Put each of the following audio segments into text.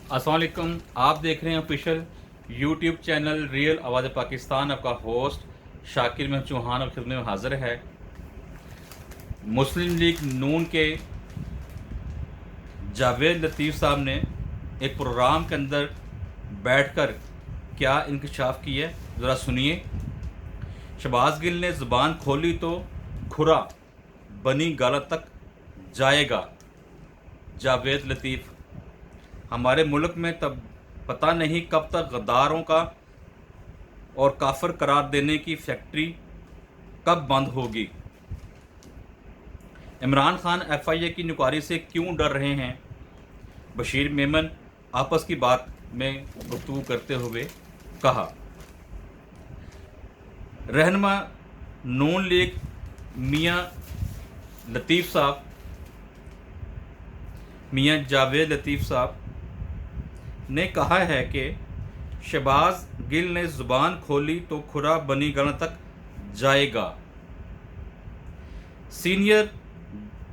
अस्सलाम वालेकुम। आप देख रहे हैं ऑफिशियल यूट्यूब चैनल रियल आवाज़ पाकिस्तान। आपका होस्ट शाकिर महमूद चौहान और खिदमत में हाजिर है। मुस्लिम लीग नून के जावेद लतीफ़ साहब ने एक प्रोग्राम के अंदर बैठकर क्या इंकशाफ किया, ज़रा सुनिए। शहबाज गिल ने ज़ुबान खोली तो खुरा बनी गाला तक जाएगा। जावेद लतीफ़, हमारे मुल्क में तब पता नहीं कब तक गद्दारों का और काफिर करार देने की फैक्ट्री कब बंद होगी। इमरान खान एफआईए की नुकारी से क्यों डर रहे हैं। बशीर मेमन आपस की बात में गुफ्तगू करते हुए कहा, रहनुमा नून लीग मियां लतीफ़ साहब, मियां जावेद लतीफ़ साहब ने कहा है कि शहबाज गिल ने ज़ुबान खोली तो खुरा बनी गाला तक जाएगा। सीनियर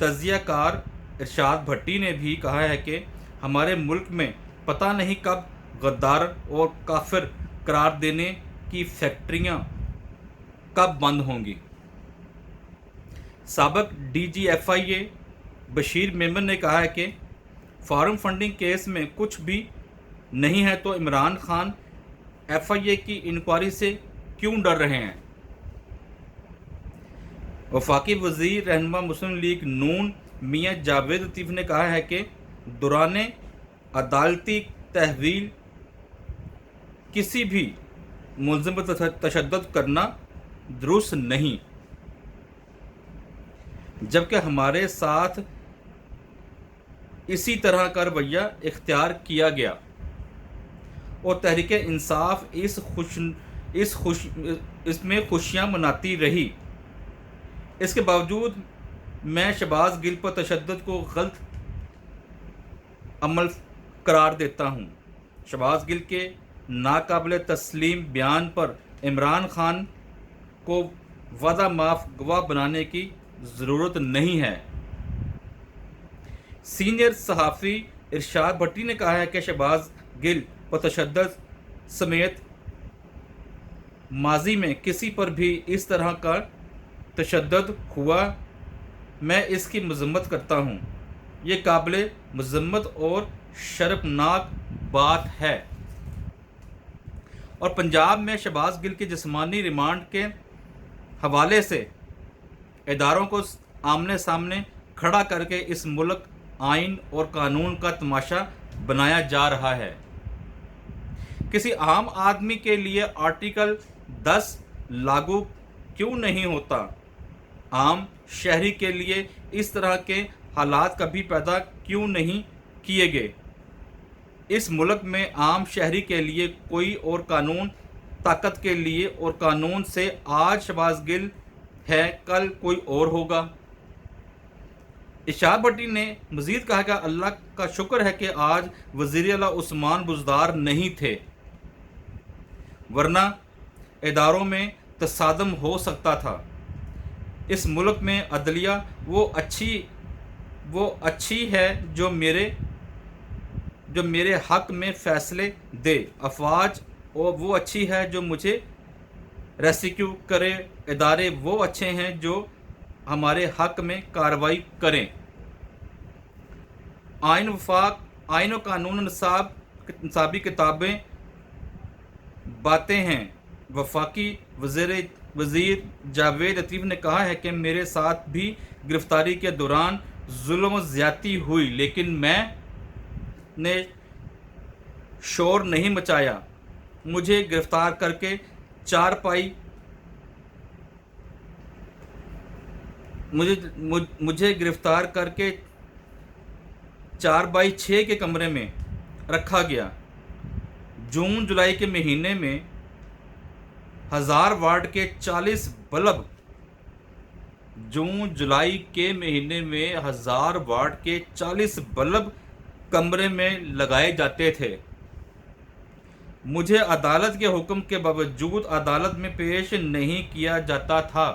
तजियाकार इरशाद भट्टी ने भी कहा है कि हमारे मुल्क में पता नहीं कब गद्दार और काफिर करार देने की फैक्ट्रियां कब बंद होंगी। साबिक DGFIA बशीर मेमन ने कहा है कि फॉरेन फंडिंग केस में कुछ भी नहीं है तो इमरान खान FIA की इंक्वायरी से क्यों डर रहे हैं। वफाकी वज़ीर रहनुमा मुस्लिम लीग नून मियां जावेद लतीफ़ ने कहा है कि दौरान अदालती तहवील किसी भी मुलज़िम पर तशद्दुद करना दुरुस्त नहीं, जबकि हमारे साथ इसी तरह का रवैया इख्तियार किया गया और तहरीक इंसाफ इसमें खुशियाँ मनाती रही। इसके बावजूद मैं शहबाज गिल पर तशद्दुद को गलत अमल करार देता हूँ। शहबाज गिल के नाकाबिल तस्लीम बयान पर इमरान खान को वादा माफ गवाह बनाने की ज़रूरत नहीं है। सीनियर सहाफ़ी इरशाद भट्टी ने कहा है कि शहबाज गिल पर तशद्दुद समेत माजी में किसी पर भी इस तरह का तशद्दुद हुआ, मैं इसकी मज़म्मत करता हूँ। ये काबिल मज़म्मत और शर्मनाक बात है। और पंजाब में शहबाज गिल के जिस्मानी रिमांड के हवाले से इदारों को आमने सामने खड़ा करके इस मुल्क आइन और कानून का तमाशा बनाया जा रहा है। किसी आम आदमी के लिए आर्टिकल 10 लागू क्यों नहीं होता। आम शहरी के लिए इस तरह के हालात कभी पैदा क्यों नहीं किए गए। इस मुल्क में आम शहरी के लिए कोई और कानून ताकत के लिए और कानून से आज शहबाज गिल है, कल कोई और होगा। इरशाद भट्टी ने मज़ीद कहा कि अल्लाह का शुक्र है कि आज वज़ीर आला उस्मान बुज़दार नहीं थे, वरना इदारों में तसादम हो सकता था। इस मुल्क में अदलिया वो अच्छी है जो मेरे हक़ में फ़ैसले दे। अफवाज और वो अच्छी है जो मुझे रेस्क्यू करे। इदारे वो अच्छे हैं जो हमारे हक़ में कार्रवाई करें। आइन और कानून निसाबी किताबें बातें हैं। वफाकी वज़ीर जावेद लतीफ़ ने कहा है कि मेरे साथ भी गिरफ़्तारी के दौरान जुल्म व ज़्यादती हुई, लेकिन मैंने शोर नहीं मचाया। मुझे गिरफ़्तार करके मुझे गिरफ़्तार करके 4x6 के कमरे में रखा गया। जून जुलाई के महीने में 1000 वाट के 40 बल्ब कमरे में लगाए जाते थे। मुझे अदालत के हुक्म के बावजूद अदालत में पेश नहीं किया जाता था।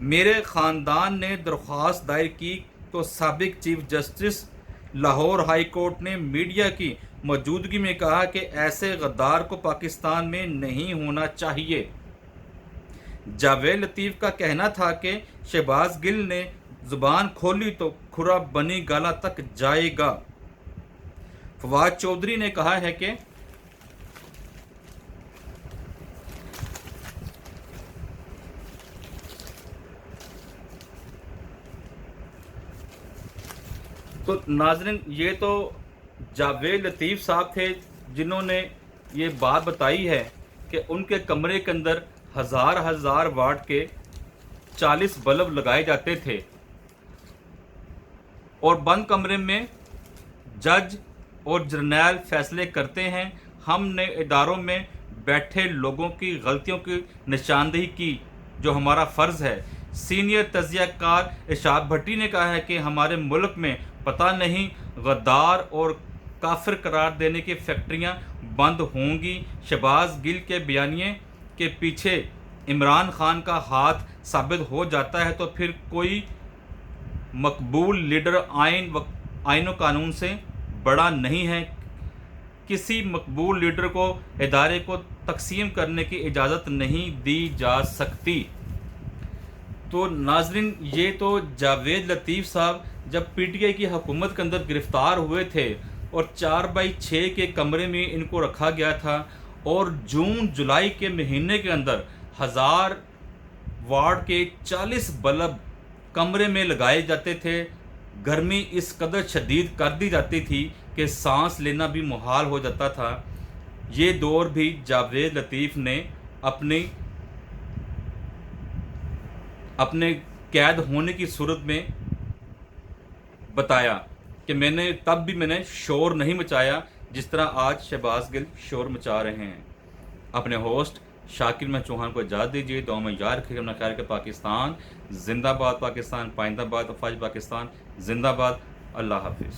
मेरे ख़ानदान ने दरख्वास्त दायर की तो साबिक chief justice Lahore high court نے میڈیا کی موجودگی میں کہا کہ ایسے غدار کو پاکستان میں نہیں ہونا چاہیے۔ جاوید لطیف کا کہنا تھا کہ شہباز گل نے زبان کھولی تو کھرا بنی گالا تک جائے گا۔ فواد چودھری نے کہا ہے کہ تو ناظرین، یہ تو جاوید لطیف صاحب تھے جنہوں نے یہ بات بتائی ہے کہ ان کے کمرے کے اندر ہزار واٹ کے 40 بلب لگائے جاتے تھے اور بند کمرے میں جج اور جرنیل فیصلے کرتے ہیں۔ ہم نے اداروں میں بیٹھے لوگوں کی غلطیوں کی نشاندہی کی جو ہمارا فرض ہے۔ سینئر تجزیہ کار ارشاد بھٹی نے کہا ہے کہ ہمارے ملک میں پتہ نہیں غدار اور کافر قرار دینے کی فیکٹریاں بند ہوں گی۔ شہباز گل کے بیانیے کے پیچھے عمران خان کا ہاتھ ثابت ہو جاتا ہے تو پھر کوئی مقبول لیڈر آئین و قانون سے بڑا نہیں ہے۔ کسی مقبول لیڈر کو ادارے کو تقسیم کرنے کی اجازت نہیں دی جا سکتی۔ تو ناظرین، یہ تو جاوید لطیف صاحب جب پی ٹی آئی کی حکومت کے اندر گرفتار ہوئے تھے اور 4x6 کے کمرے میں ان کو رکھا گیا تھا اور جون جولائی کے مہینے کے اندر 1000 واٹ کے 40 بلب کمرے میں لگائے جاتے تھے۔ گرمی اس قدر شدید کر دی جاتی تھی کہ سانس لینا بھی محال ہو جاتا تھا۔ یہ دور بھی جاوید لطیف نے اپنے قید ہونے کی صورت میں بتایا کہ تب بھی میں نے شور نہیں مچایا جس طرح آج شہباز گل شور مچا رہے ہیں۔ اپنے ہوسٹ شاکر میں چوہان کو اجازت دیجیے۔ دعا میں یاد رکھیے اپنا خیال کہ پاکستان زندہ باد، پاکستان پائندہ باد، افواج پاکستان زندہ باد۔ اللہ حافظ۔